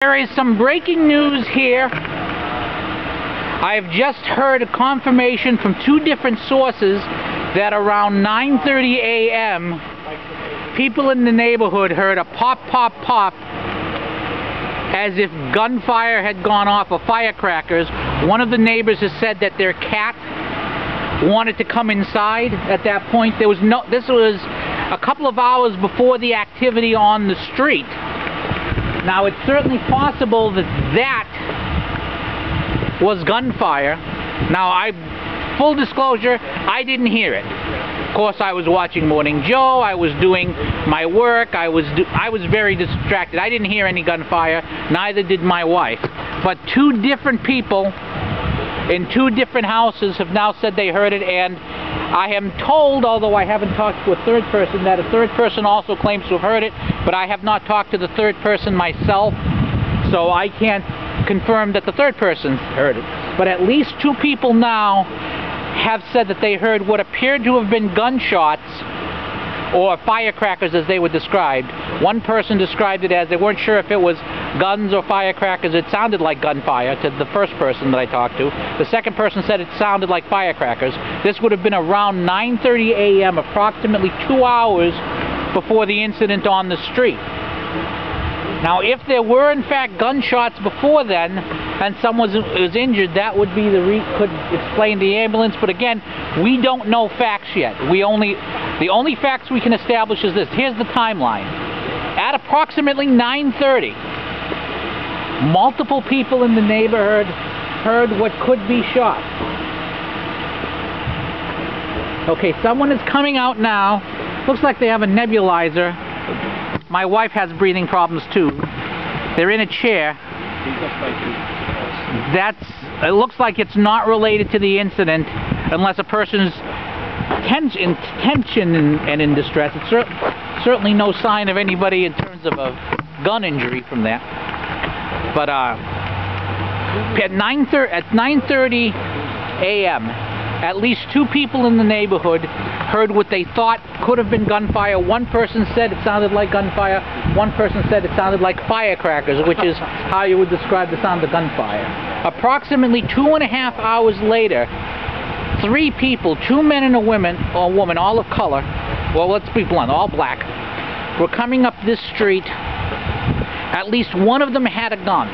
There is some breaking news here. I've just heard a confirmation from two different sources that around 9:30 a.m. people in the neighborhood heard a pop, pop, pop as if gunfire had gone off of firecrackers. One of the neighbors has said that their cat wanted to come inside at that point. This was a couple of hours before the activity on the street. Now, it's certainly possible that that was gunfire. Now, full disclosure, I didn't hear it. Of course, I was watching Morning Joe. I was doing my work. I was very distracted. I didn't hear any gunfire. Neither did my wife. But two different people in two different houses have now said they heard it, and I am told, although I haven't talked to a third person, that a third person also claims to have heard it, but I have not talked to the third person myself, so I can't confirm that the third person heard it. But at least two people now have said that they heard what appeared to have been gunshots, or firecrackers as they were described. One person described it as they weren't sure if it was guns or firecrackers. It sounded like gunfire to the first person that I talked to. The second person said it sounded like firecrackers. This would have been around 9:30 a.m., approximately 2 hours before the incident on the street. Now, if there were in fact gunshots before then, and someone was injured, that would be could explain the ambulance. But again, we don't know facts yet. The only facts we can establish is this. Here's the timeline. At approximately 9:30, multiple people in the neighborhood heard what could be shots. Okay, someone is coming out now. Looks like they have a nebulizer. My wife has breathing problems too. They're in a chair. It looks like it's not related to the incident unless a person's in tension and in distress. It's certainly no sign of anybody in terms of a gun injury from that. But at 9:30 a.m., at least two people in the neighborhood heard what they thought could have been gunfire. One person said it sounded like gunfire. One person said it sounded like firecrackers, which is how you would describe the sound of gunfire. Approximately 2.5 hours later, three people, two men and a woman, all of color, well, let's be blunt, all black, were coming up this street. At least one of them had a gun.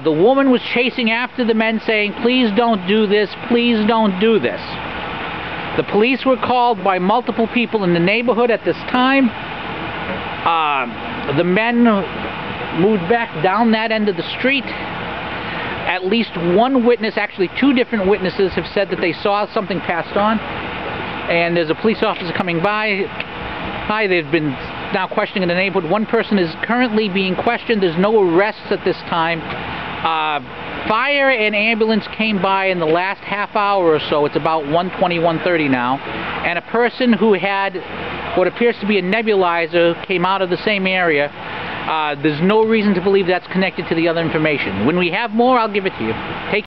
The woman was chasing after the men saying, "Please don't do this, please don't do this." The police were called by multiple people in the neighborhood at this time. The men moved back down that end of the street. At least one witness, actually two different witnesses, have said that they saw something passed on. And there's a police officer coming by. They've been now questioning in the neighborhood. One person is currently being questioned. There's no arrests at this time. Fire and ambulance came by in the last half hour or so. It's about 1:20, 1:30 now. And a person who had what appears to be a nebulizer came out of the same area. There's no reason to believe that's connected to the other information. When we have more, I'll give it to you. Take